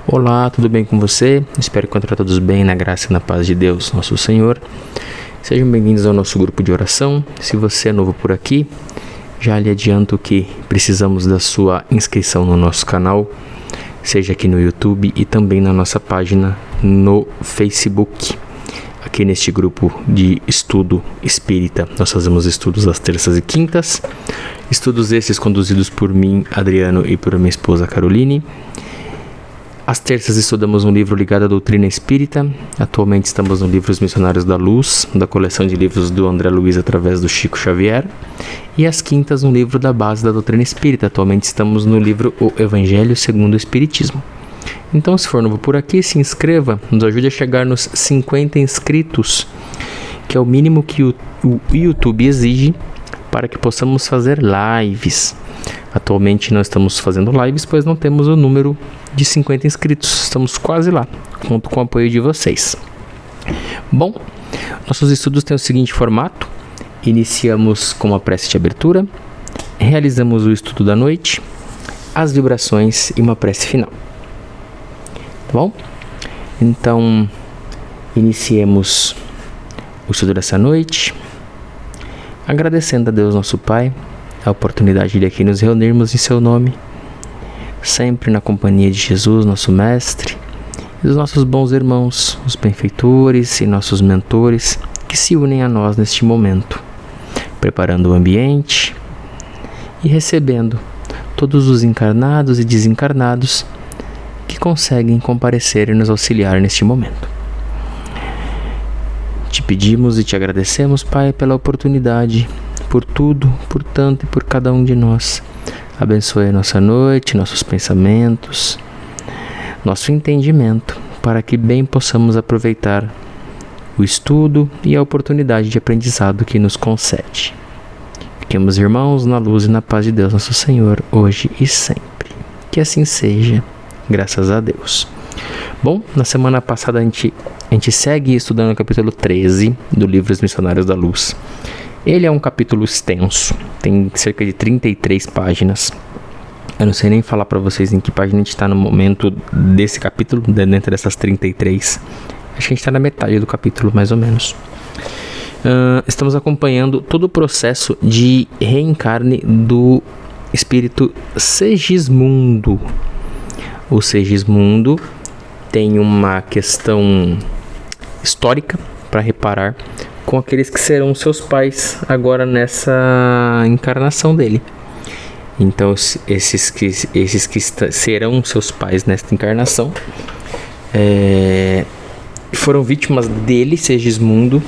Olá, tudo bem com você? Espero encontrar todos bem na graça e na paz de Deus, nosso Senhor. Sejam bem-vindos ao nosso grupo de oração. Se você é novo por aqui, já lhe adianto que precisamos da sua inscrição no nosso canal, seja aqui no YouTube e também na nossa página no Facebook. Aqui neste grupo de estudo espírita, nós fazemos estudos às terças e quintas. Estudos esses conduzidos por mim, Adriano, e por minha esposa Caroline. Às terças estudamos um livro ligado à doutrina espírita. Atualmente estamos no livro Os Missionários da Luz, da coleção de livros do André Luiz através do Chico Xavier. E às quintas um livro da base da doutrina espírita. Atualmente estamos no livro O Evangelho segundo o Espiritismo. Então, se for novo por aqui, se inscreva, nos ajude a chegar nos 50 inscritos, que é o mínimo que o YouTube exige para que possamos fazer lives. Atualmente nós estamos fazendo lives, pois não temos o número de 50 inscritos. Estamos quase lá, conto com o apoio de vocês. Bom, nossos estudos têm o seguinte formato. Iniciamos com uma prece de abertura, realizamos o estudo da noite, as vibrações e uma prece final. Tá bom? Então, iniciemos o estudo dessa noite, agradecendo a Deus nosso Pai a oportunidade de aqui nos reunirmos em seu nome, sempre na companhia de Jesus, nosso Mestre, e dos nossos bons irmãos, os benfeitores e nossos mentores que se unem a nós neste momento, preparando o ambiente e recebendo todos os encarnados e desencarnados que conseguem comparecer e nos auxiliar neste momento. Te pedimos e te agradecemos, Pai, pela oportunidade, por tudo, por tanto e por cada um de nós. Abençoe a nossa noite, nossos pensamentos, nosso entendimento, para que bem possamos aproveitar o estudo e a oportunidade de aprendizado que nos concede. Fiquemos, irmãos, na luz e na paz de Deus, nosso Senhor, hoje e sempre. Que assim seja, graças a Deus. Bom, na semana passada a gente segue estudando o capítulo 13 do livro Os Missionários da Luz. Ele é um capítulo extenso, tem cerca de 33 páginas. Eu não sei nem falar para vocês em que página a gente está no momento desse capítulo, dentro dessas 33. Acho que a gente está na metade do capítulo, mais ou menos. Estamos acompanhando todo o processo de reencarne do espírito Segismundo. O Segismundo tem uma questão histórica para reparar com aqueles que serão seus pais agora nessa encarnação dele. Então, esses que serão seus pais nesta encarnação foram vítimas dele, Segismundo,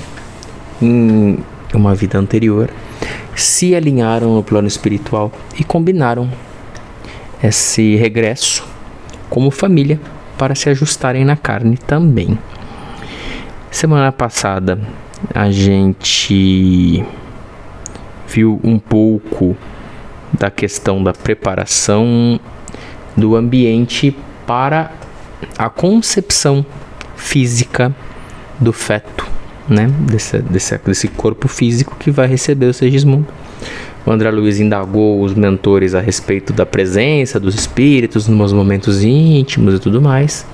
em uma vida anterior, se alinharam no plano espiritual e combinaram esse regresso como família para se ajustarem na carne também. Semana passada a gente viu um pouco da questão da preparação do ambiente para a concepção física do feto, né? Desse corpo físico que vai receber o Segismundo. O André Luiz indagou os mentores a respeito da presença dos espíritos nos momentos íntimos e tudo mais.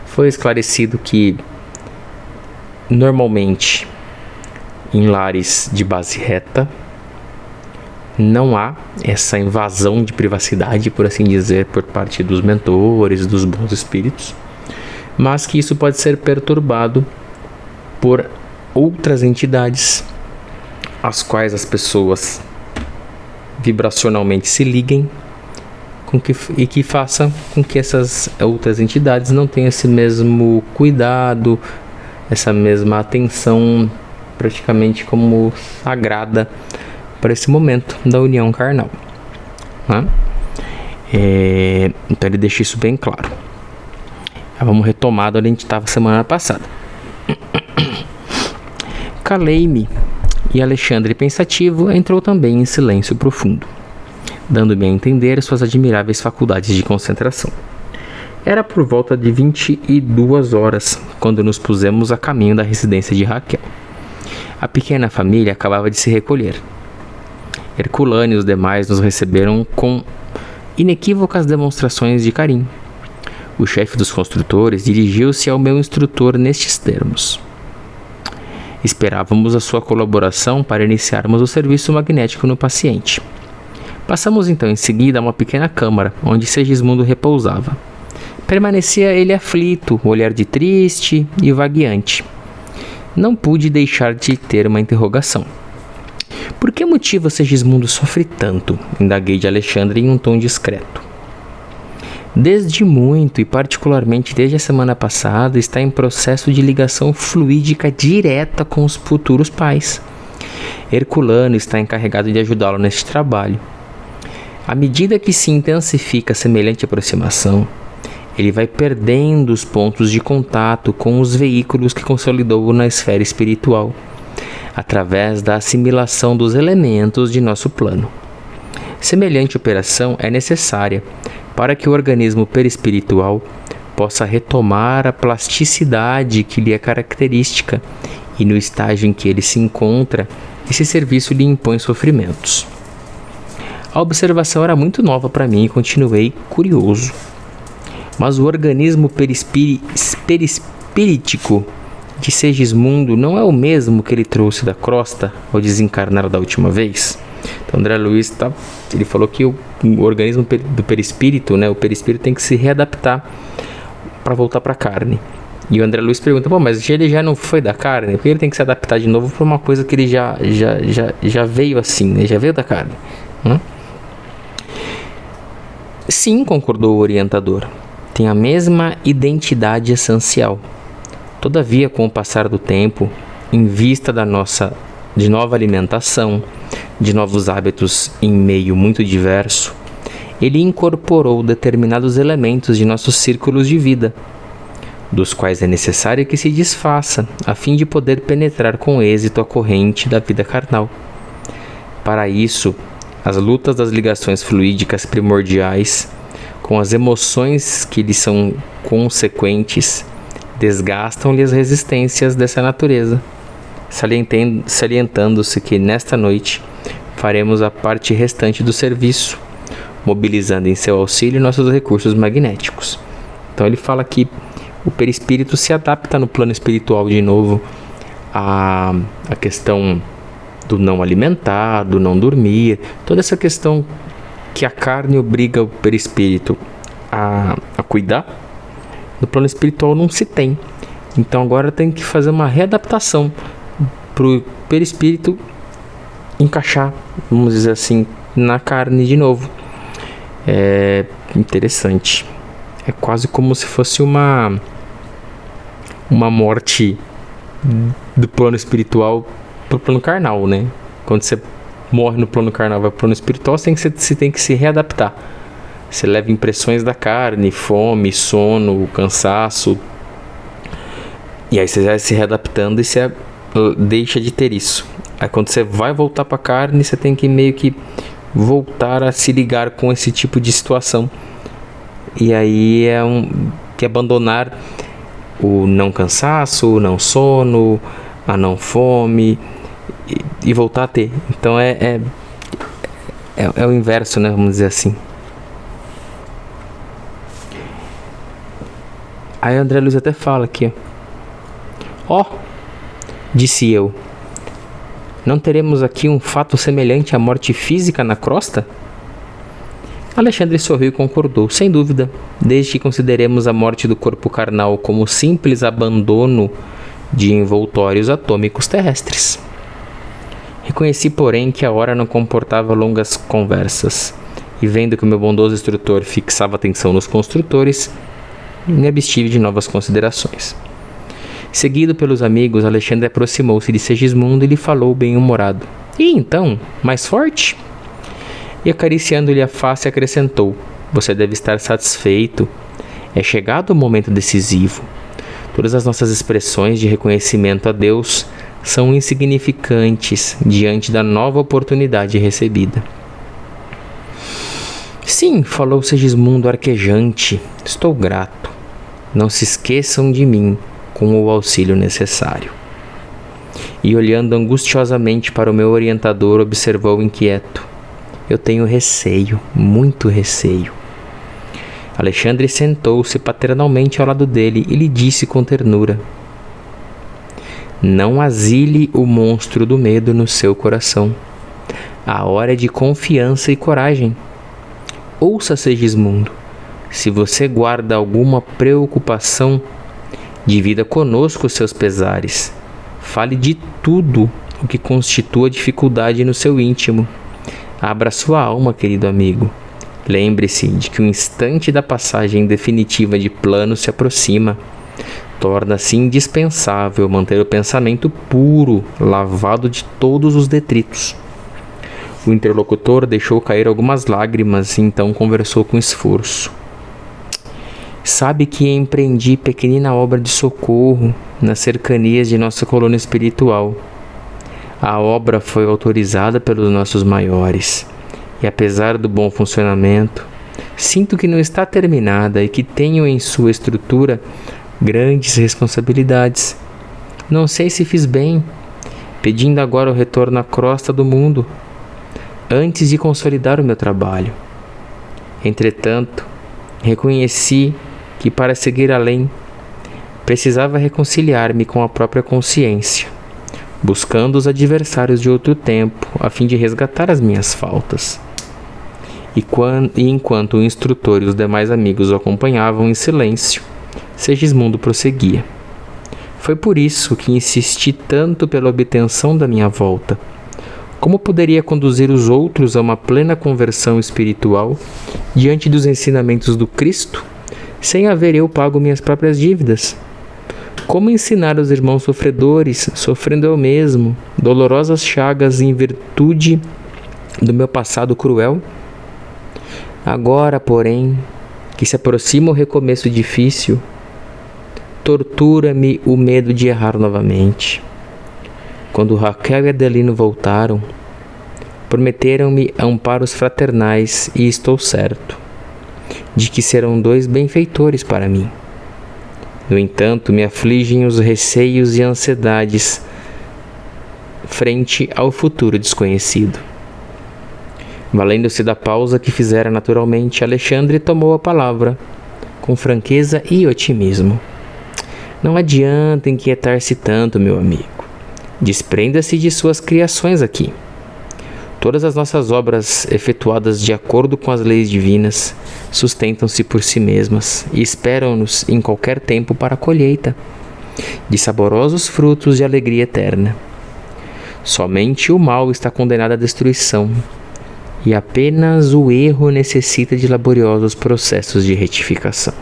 Foi esclarecido que normalmente em lares de base reta não há essa invasão de privacidade, por assim dizer, por parte dos mentores, dos bons espíritos, mas que isso pode ser perturbado por outras entidades às quais as pessoas vibracionalmente se liguem e que façam com que essas outras entidades não tenham esse mesmo cuidado, essa mesma atenção praticamente como sagrada para esse momento da união carnal, né? Então ele deixa isso bem claro. Vamos retomar onde a gente estava semana passada. Calei-me e Alexandre, pensativo, entrou também em silêncio profundo, dando-me a entender suas admiráveis faculdades de concentração. Era por volta de 22 horas quando nos pusemos a caminho da residência de Raquel. A pequena família acabava de se recolher. Herculano e os demais nos receberam com inequívocas demonstrações de carinho. O chefe dos construtores dirigiu-se ao meu instrutor nestes termos: esperávamos a sua colaboração para iniciarmos o serviço magnético no paciente. Passamos então em seguida a uma pequena câmara, onde Segismundo repousava. Permanecia ele aflito, olhar de triste e vagueante. Não pude deixar de ter uma interrogação. Por que motivo Segismundo sofre tanto? Indaguei de Alexandre em um tom discreto. Desde muito, e particularmente desde a semana passada, está em processo de ligação fluídica direta com os futuros pais. Herculano está encarregado de ajudá-lo neste trabalho. À medida que se intensifica semelhante aproximação, ele vai perdendo os pontos de contato com os veículos que consolidou na esfera espiritual, através da assimilação dos elementos de nosso plano. Semelhante operação é necessária para que o organismo perispiritual possa retomar a plasticidade que lhe é característica, e no estágio em que ele se encontra, esse serviço lhe impõe sofrimentos. A observação era muito nova para mim e continuei curioso. Mas o organismo perispirítico de Segismundo não é o mesmo que ele trouxe da crosta ao desencarnar da última vez? Então André Luiz ele falou que o organismo do perispírito, né, o perispírito tem que se readaptar para voltar para a carne. E o André Luiz pergunta: mas ele já não foi da carne? Por que ele tem que se adaptar de novo para uma coisa que ele já veio assim, né? Já veio da carne? Sim, concordou o orientador. Tem a mesma identidade essencial. Todavia, com o passar do tempo, em vista de nova alimentação, de novos hábitos em meio muito diverso, ele incorporou determinados elementos de nossos círculos de vida, dos quais é necessário que se desfaça, a fim de poder penetrar com êxito a corrente da vida carnal. Para isso, as lutas das ligações fluídicas primordiais, com as emoções que lhes são consequentes, desgastam-lhe as resistências dessa natureza, salientando-se que nesta noite faremos a parte restante do serviço, mobilizando em seu auxílio nossos recursos magnéticos. Então ele fala que o perispírito se adapta no plano espiritual de novo à questão do não alimentar, do não dormir, toda essa questão que a carne obriga o perispírito a cuidar, no plano espiritual não se tem. Então agora tem que fazer uma readaptação para o perispírito encaixar, vamos dizer assim, na carne de novo. É interessante. É quase como se fosse uma morte do plano espiritual para o plano carnal, né? Quando você morre no plano carnal, vai para o plano espiritual, você tem que se readaptar. Você leva impressões da carne, fome, sono, cansaço. E aí você vai se readaptando e você deixa de ter isso. Aí quando você vai voltar para a carne, você tem que meio que voltar a se ligar com esse tipo de situação. E aí que abandonar o não cansaço, o não sono, a não fome e voltar a ter. Então é o inverso, né? Vamos dizer assim. Aí o André Luiz até fala aqui, ó, disse eu, não teremos aqui um fato semelhante à morte física na crosta? Alexandre sorriu e concordou, sem dúvida, desde que consideremos a morte do corpo carnal como simples abandono de envoltórios atômicos terrestres. Reconheci, porém, que a hora não comportava longas conversas, e vendo que o meu bondoso instrutor fixava atenção nos construtores, me abstive de novas considerações. Seguido pelos amigos, Alexandre aproximou-se de Segismundo e lhe falou bem-humorado. E então, mais forte? E acariciando-lhe a face acrescentou, você deve estar satisfeito. É chegado o momento decisivo. Todas as nossas expressões de reconhecimento a Deus são insignificantes diante da nova oportunidade recebida. Sim, falou Segismundo arquejante, estou grato. Não se esqueçam de mim com o auxílio necessário. E olhando angustiosamente para o meu orientador, observou inquieto. Eu tenho receio, muito receio. Alexandre sentou-se paternalmente ao lado dele e lhe disse com ternura: não asile o monstro do medo no seu coração. A hora é de confiança e coragem. Ouça, Segismundo, se você guarda alguma preocupação, divida conosco os seus pesares. Fale de tudo o que constitua dificuldade no seu íntimo. Abra sua alma, querido amigo. Lembre-se de que o instante da passagem definitiva de plano se aproxima. Torna-se indispensável manter o pensamento puro, lavado de todos os detritos. O interlocutor deixou cair algumas lágrimas e então conversou com esforço. Sabe que empreendi pequenina obra de socorro nas cercanias de nossa colônia espiritual. A obra foi autorizada pelos nossos maiores e, apesar do bom funcionamento, sinto que não está terminada e que tenho em sua estrutura grandes responsabilidades. Não sei se fiz bem, pedindo agora o retorno à crosta do mundo, antes de consolidar o meu trabalho. Entretanto, reconheci que para seguir além, precisava reconciliar-me com a própria consciência, buscando os adversários de outro tempo, a fim de resgatar as minhas faltas. E enquanto o instrutor e os demais amigos o acompanhavam em silêncio, Segismundo prosseguia. Foi por isso que insisti tanto pela obtenção da minha volta. Como poderia conduzir os outros a uma plena conversão espiritual diante dos ensinamentos do Cristo, sem haver eu pago minhas próprias dívidas? Como ensinar os irmãos sofredores, sofrendo eu mesmo, dolorosas chagas em virtude do meu passado cruel? Agora, porém, que se aproxima o recomeço difícil, tortura-me o medo de errar novamente. Quando Raquel e Adelino voltaram, prometeram-me amparos fraternais e estou certo de que serão dois benfeitores para mim. No entanto, me afligem os receios e ansiedades frente ao futuro desconhecido. Valendo-se da pausa que fizera naturalmente, Alexandre tomou a palavra com franqueza e otimismo. Não adianta inquietar-se tanto, meu amigo. Desprenda-se de suas criações aqui. Todas as nossas obras, efetuadas de acordo com as leis divinas, sustentam-se por si mesmas e esperam-nos em qualquer tempo para a colheita de saborosos frutos de alegria eterna. Somente o mal está condenado à destruição e apenas o erro necessita de laboriosos processos de retificação.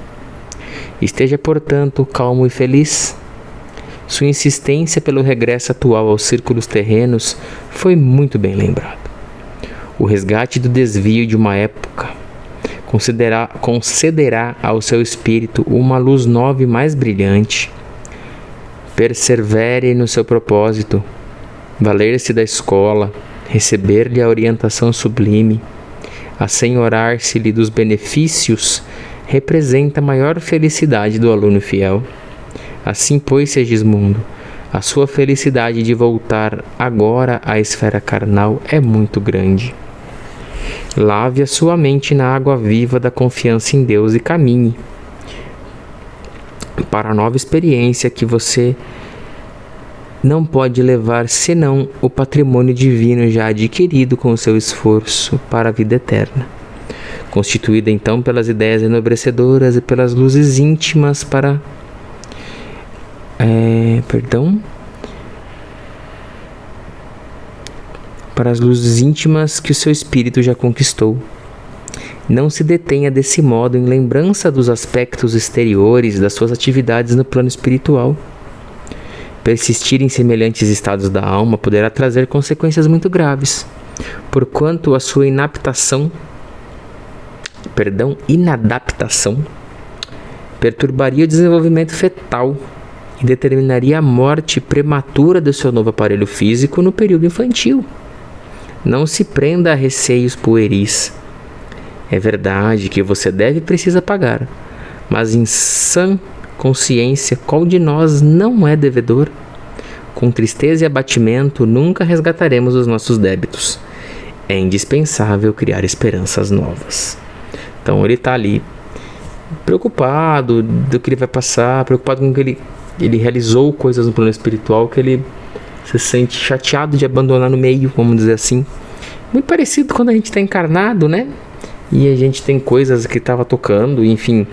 Esteja, portanto, calmo e feliz. Sua insistência pelo regresso atual aos círculos terrenos foi muito bem lembrado. O resgate do desvio de uma época concederá ao seu espírito uma luz nova e mais brilhante. Persevere no seu propósito, valer-se da escola, receber-lhe a orientação sublime, assenhorar-se-lhe dos benefícios, representa a maior felicidade do aluno fiel. Assim, pois, Segismundo, a sua felicidade de voltar agora à esfera carnal é muito grande. Lave a sua mente na água viva da confiança em Deus e caminhe para a nova experiência que você não pode levar senão o patrimônio divino já adquirido com o seu esforço para a vida eterna, constituída então pelas ideias enobrecedoras e pelas luzes íntimas para as luzes íntimas que o seu espírito já conquistou. Não se detenha desse modo em lembrança dos aspectos exteriores das suas atividades no plano espiritual. Persistir em semelhantes estados da alma poderá trazer consequências muito graves, porquanto a sua inadaptação perturbaria o desenvolvimento fetal e determinaria a morte prematura do seu novo aparelho físico no período infantil. Não se prenda a receios pueris. É verdade que você deve e precisa pagar, mas em sã consciência, qual de nós não é devedor? Com tristeza e abatimento, nunca resgataremos os nossos débitos. É indispensável criar esperanças novas. Então ele está ali preocupado do que ele vai passar, preocupado com que ele realizou coisas no plano espiritual, que ele se sente chateado de abandonar no meio, vamos dizer assim. Muito parecido quando a gente está encarnado, né? E a gente tem coisas que estava tocando, enfim.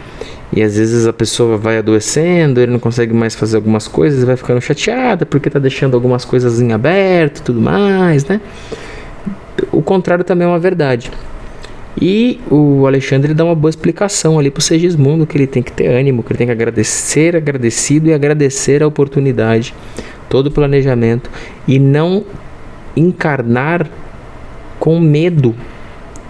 E às vezes a pessoa vai adoecendo, ele não consegue mais fazer algumas coisas, vai ficando chateada porque está deixando algumas coisas em aberto e tudo mais, né? O contrário também é uma verdade. E o Alexandre dá uma boa explicação ali para o Segismundo, que ele tem que ter ânimo, que ele tem que agradecido e agradecer a oportunidade, todo o planejamento, e não encarnar com medo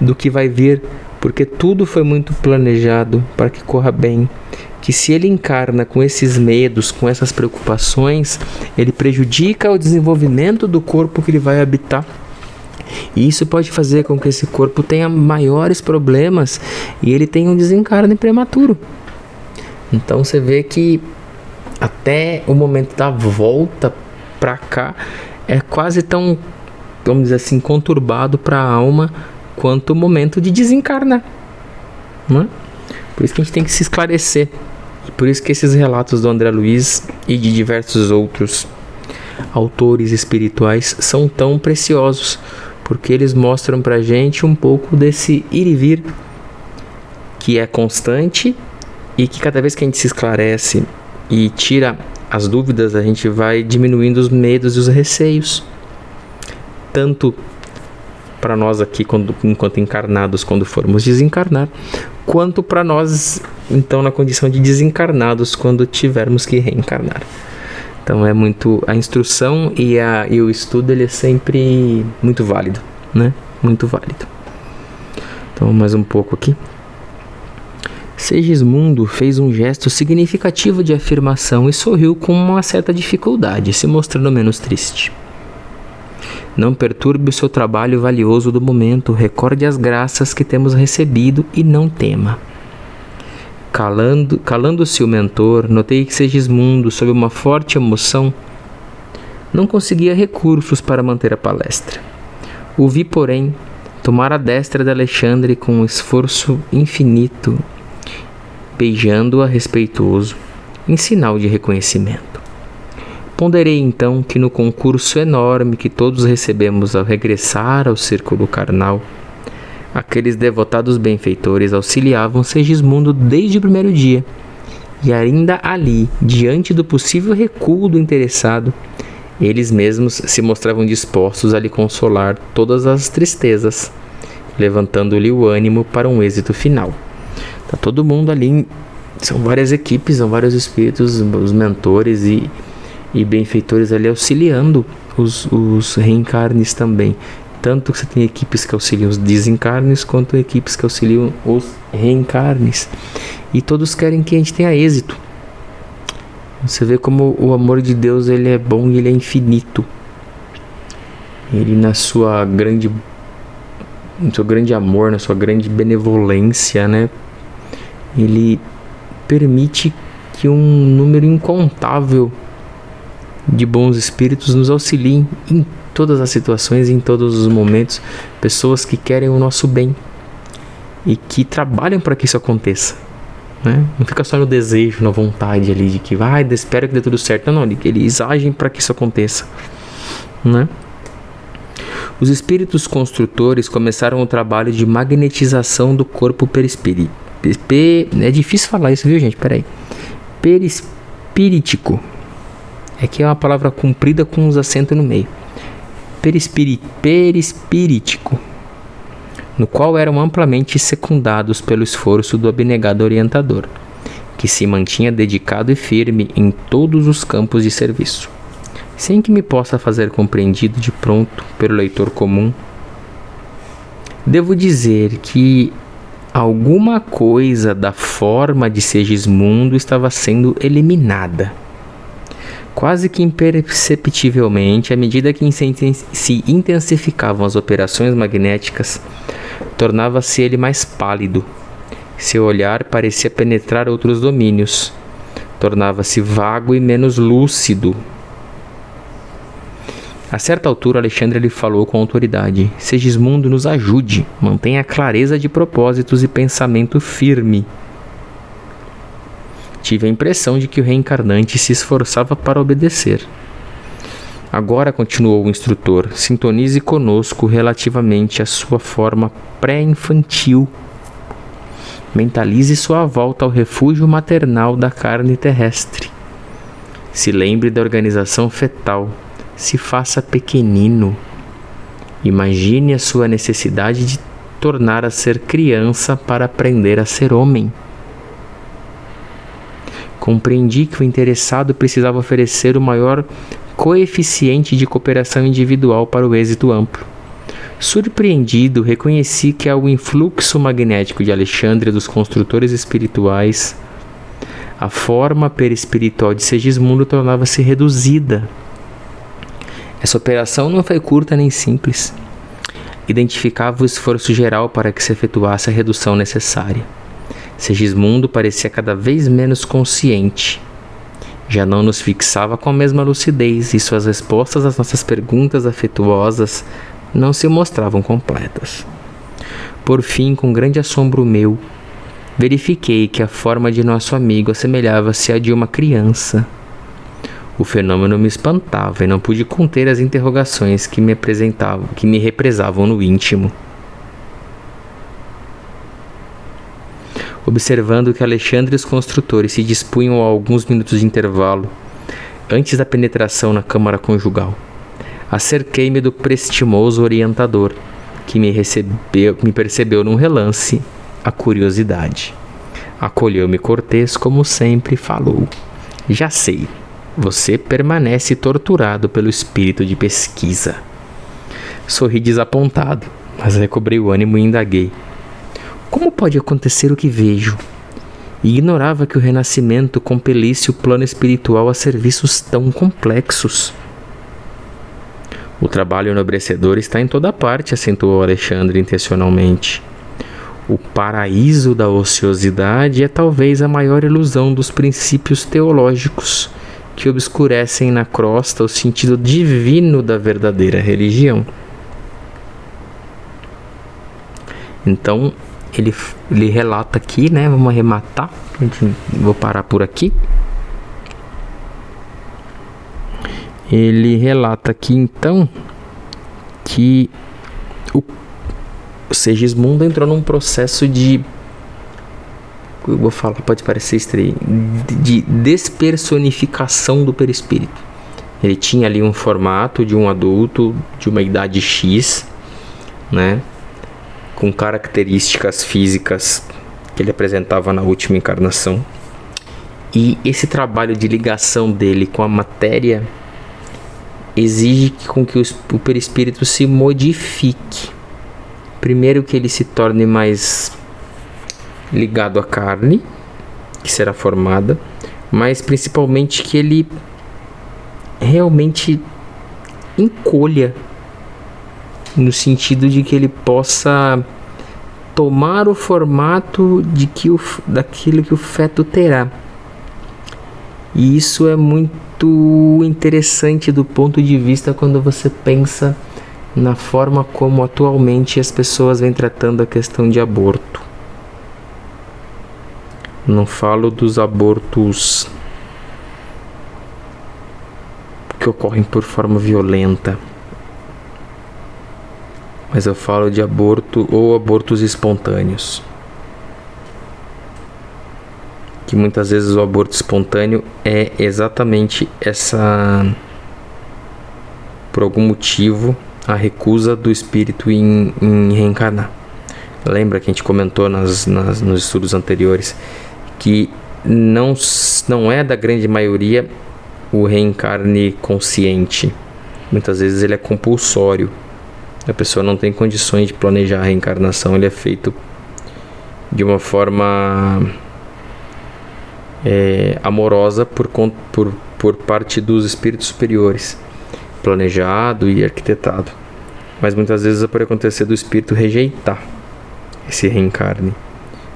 do que vai vir, porque tudo foi muito planejado para que corra bem. Que se ele encarna com esses medos, com essas preocupações, ele prejudica o desenvolvimento do corpo que ele vai habitar. E isso pode fazer com que esse corpo tenha maiores problemas e ele tenha um desencarne prematuro. Então você vê que até o momento da volta para cá é quase tão, vamos dizer assim, conturbado para a alma quanto o momento de desencarnar, não é? Por isso que a gente tem que se esclarecer. E por isso que esses relatos do André Luiz e de diversos outros autores espirituais são tão preciosos, porque eles mostram pra gente um pouco desse ir e vir que é constante e que cada vez que a gente se esclarece e tira as dúvidas, a gente vai diminuindo os medos e os receios, tanto para nós aqui enquanto encarnados quando formos desencarnar, quanto para nós então na condição de desencarnados quando tivermos que reencarnar. Então é muito a instrução e o estudo, ele é sempre muito válido, né? Muito válido. Então mais um pouco aqui. Segismundo fez um gesto significativo de afirmação e sorriu com uma certa dificuldade, se mostrando menos triste. Não perturbe o seu trabalho valioso do momento, recorde as graças que temos recebido e não tema. Calando-se o mentor, notei que Segismundo, sob uma forte emoção, não conseguia recursos para manter a palestra. O vi, porém, tomar a destra de Alexandre com um esforço infinito, beijando-a respeitoso, em sinal de reconhecimento. Ponderei então que no concurso enorme que todos recebemos ao regressar ao círculo carnal, aqueles devotados benfeitores auxiliavam Segismundo desde o primeiro dia, e ainda ali, diante do possível recuo do interessado, eles mesmos se mostravam dispostos a lhe consolar todas as tristezas, levantando-lhe o ânimo para um êxito final. Está todo mundo ali, são várias equipes, são vários espíritos, os mentores e benfeitores ali auxiliando os reencarnes também. Tanto que você tem equipes que auxiliam os desencarnes, quanto equipes que auxiliam os reencarnes. E todos querem que a gente tenha êxito. Você vê como o amor de Deus, ele é bom e ele é infinito. Ele no seu grande amor, na sua grande benevolência, né? Ele permite que um número incontável de bons espíritos nos auxiliem em todas as situações, em todos os momentos, pessoas que querem o nosso bem e que trabalham para que isso aconteça, né? Não fica só no desejo, na vontade ali de que espero que dê tudo certo. Não, eles agem para que isso aconteça, né? Os espíritos construtores começaram o trabalho de magnetização do corpo perispíritico. É difícil falar isso, viu, gente? Peraí. Perispírico. É que é uma palavra comprida com uns acentos no meio. Perispírico, no qual eram amplamente secundados pelo esforço do abnegado orientador, que se mantinha dedicado e firme em todos os campos de serviço. Sem que me possa fazer compreendido de pronto pelo leitor comum, devo dizer que alguma coisa da forma de Segismundo estava sendo eliminada, quase que imperceptivelmente, à medida que se intensificavam as operações magnéticas, tornava-se ele mais pálido. Seu olhar parecia penetrar outros domínios. Tornava-se vago e menos lúcido. A certa altura, Alexandre lhe falou com autoridade: Segismundo, nos ajude, mantenha a clareza de propósitos e pensamento firme. tive a impressão de que o reencarnante se esforçava para obedecer. Agora, continuou o instrutor, sintonize conosco relativamente à sua forma pré-infantil. Mentalize sua volta ao refúgio maternal da carne terrestre. Se lembre da organização fetal. Se faça pequenino. Imagine a sua necessidade de tornar a ser criança para aprender a ser homem. Compreendi que o interessado precisava oferecer o maior coeficiente de cooperação individual para o êxito amplo. Surpreendido, reconheci que ao influxo magnético de Alexandre e dos construtores espirituais, a forma perispiritual de Segismundo tornava-se reduzida. Essa operação não foi curta nem simples. Identificava o esforço geral para que se efetuasse a redução necessária. Segismundo parecia cada vez menos consciente. Já não nos fixava com a mesma lucidez e suas respostas às nossas perguntas afetuosas não se mostravam completas. Por fim, com grande assombro meu, verifiquei que a forma de nosso amigo assemelhava-se à de uma criança. O fenômeno me espantava e não pude conter as interrogações que me represavam no íntimo. Observando que Alexandre e os construtores se dispunham a alguns minutos de intervalo, antes da penetração na câmara conjugal, acerquei-me do prestimoso orientador, que me percebeu num relance a curiosidade. Acolheu-me cortês, como sempre, falou: já sei, você permanece torturado pelo espírito de pesquisa. Sorri desapontado, mas recobrei o ânimo e indaguei: como pode acontecer o que vejo? E ignorava que o renascimento compelisse o plano espiritual a serviços tão complexos. O trabalho enobrecedor está em toda parte, acentuou Alexandre intencionalmente. O paraíso da ociosidade é talvez a maior ilusão dos princípios teológicos que obscurecem na crosta o sentido divino da verdadeira religião. Então, ele relata aqui, né? Vamos arrematar. Vou parar por aqui. Ele relata aqui, então, que o Segismundo entrou num processo de... Eu vou falar, pode parecer estranho, de despersonificação do perispírito. Ele tinha ali um formato de um adulto de uma idade X, né, com características físicas que ele apresentava na última encarnação. E esse trabalho de ligação dele com a matéria exige com que o perispírito se modifique. Primeiro, que ele se torne mais ligado à carne, que será formada, mas principalmente que ele realmente encolha, no sentido de que ele possa tomar o formato daquilo que o feto terá. E isso é muito interessante do ponto de vista quando você pensa na forma como atualmente as pessoas vêm tratando a questão de aborto. Não falo dos abortos que ocorrem por forma violenta, mas eu falo de aborto ou abortos espontâneos. Que muitas vezes o aborto espontâneo é exatamente por algum motivo, a recusa do espírito em reencarnar. Lembra que a gente comentou nos estudos anteriores que não é da grande maioria o reencarne consciente. Muitas vezes ele é compulsório. A pessoa não tem condições de planejar a reencarnação, ele é feito de uma forma amorosa por parte dos espíritos superiores, planejado e arquitetado. Mas muitas vezes pode acontecer do espírito rejeitar esse reencarne.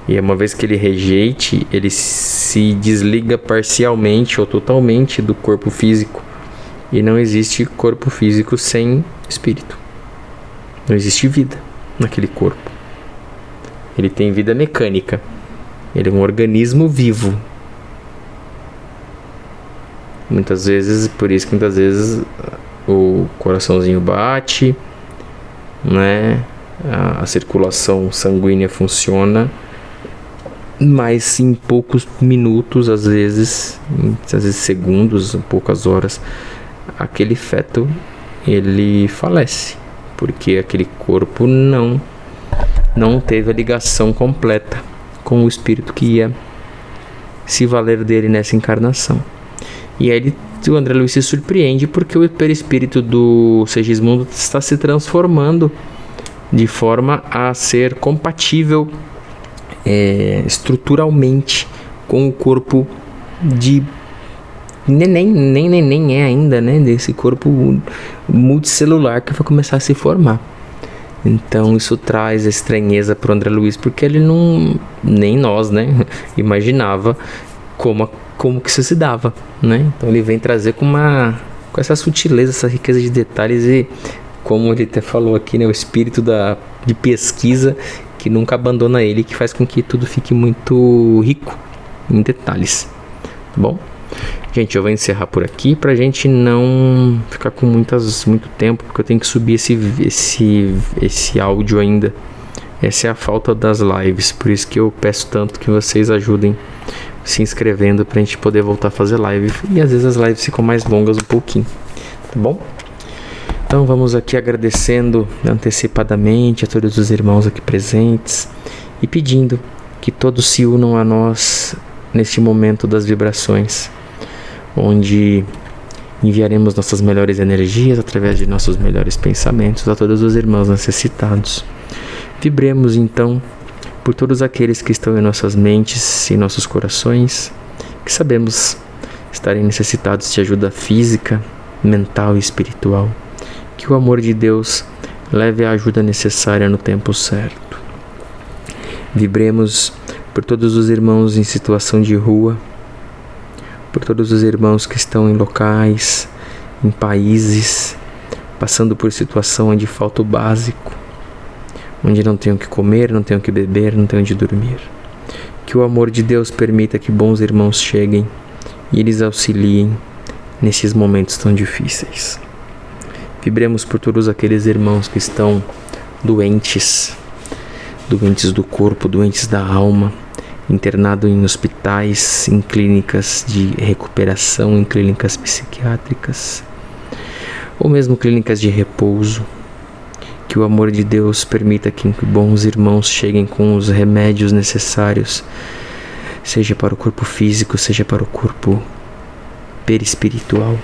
E uma vez que ele rejeite, ele se desliga parcialmente ou totalmente do corpo físico. E não existe corpo físico sem espírito. Não existe vida naquele corpo. Ele tem vida mecânica. Ele é um organismo vivo, Muitas vezes, por isso que muitas vezes o coraçãozinho bate, né? A circulação sanguínea funciona, mas em poucos minutos, às vezes segundos, poucas horas, aquele feto ele falece, porque aquele corpo não teve a ligação completa com o espírito que ia se valer dele nessa encarnação. E aí o André Luiz se surpreende porque o perispírito do Segismundo está se transformando de forma a ser compatível estruturalmente com o corpo de neném é ainda, né? Desse corpo multicelular que vai começar a se formar. Então isso traz estranheza para o André Luiz, porque ele não, nem nós, né, imaginava como que isso se dava, né? Então ele vem trazer com essa sutileza, essa riqueza de detalhes e, como ele até falou aqui, né, o espírito de pesquisa que nunca abandona ele, que faz com que tudo fique muito rico em detalhes, tá bom? Gente, eu vou encerrar por aqui pra gente não ficar com muito tempo, porque eu tenho que subir esse áudio ainda. Essa é a falta das lives, por isso que eu peço tanto que vocês ajudem se inscrevendo pra gente poder voltar a fazer live. E às vezes as lives ficam mais longas um pouquinho, tá bom? Então vamos aqui agradecendo antecipadamente a todos os irmãos aqui presentes e pedindo que todos se unam a nós neste momento das vibrações, onde enviaremos nossas melhores energias através de nossos melhores pensamentos a todos os irmãos necessitados. Vibremos então por todos aqueles que estão em nossas mentes e nossos corações, que sabemos estarem necessitados de ajuda física, mental e espiritual. Que o amor de Deus leve a ajuda necessária no tempo certo. Vibremos por todos os irmãos em situação de rua, por todos os irmãos que estão em locais, em países, passando por situação onde falta o básico, onde não tem o que comer, não tem o que beber, não tem onde dormir. Que o amor de Deus permita que bons irmãos cheguem e eles auxiliem nesses momentos tão difíceis. Vibremos por todos aqueles irmãos que estão doentes do corpo, doentes da alma, internados em hospitais, em clínicas de recuperação, em clínicas psiquiátricas, ou mesmo clínicas de repouso. Que o amor de Deus permita que bons irmãos cheguem com os remédios necessários, seja para o corpo físico, seja para o corpo perispiritual,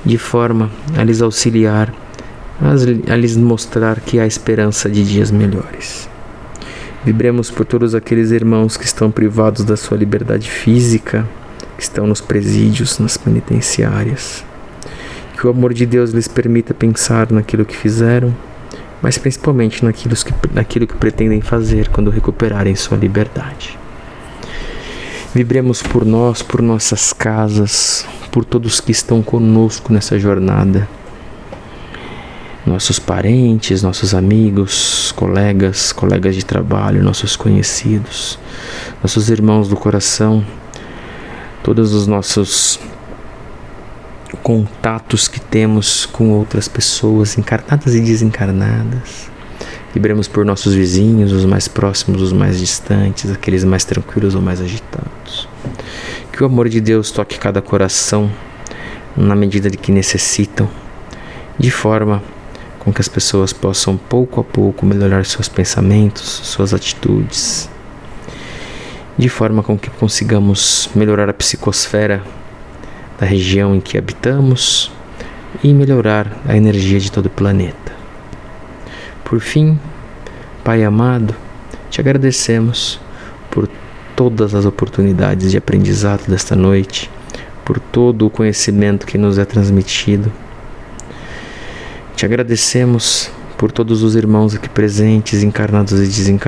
de forma a lhes auxiliar, a lhes mostrar que há esperança de dias melhores. Vibremos por todos aqueles irmãos que estão privados da sua liberdade física, que estão nos presídios, nas penitenciárias. Que o amor de Deus lhes permita pensar naquilo que fizeram, mas principalmente naquilo que pretendem fazer quando recuperarem sua liberdade. Vibremos por nós, por nossas casas, por todos que estão conosco nessa jornada. Nossos parentes, nossos amigos, colegas de trabalho, nossos conhecidos, nossos irmãos do coração, todos os nossos contatos que temos com outras pessoas, encarnadas e desencarnadas. Vibremos por nossos vizinhos, os mais próximos, os mais distantes, aqueles mais tranquilos ou mais agitados. Que o amor de Deus toque cada coração na medida de que necessitam, de forma com que as pessoas possam pouco a pouco melhorar seus pensamentos, suas atitudes, de forma com que consigamos melhorar a psicosfera da região em que habitamos e melhorar a energia de todo o planeta. Por fim, Pai amado, te agradecemos por todas as oportunidades de aprendizado desta noite, por todo o conhecimento que nos é transmitido. Te agradecemos por todos os irmãos aqui presentes, encarnados e desencarnados,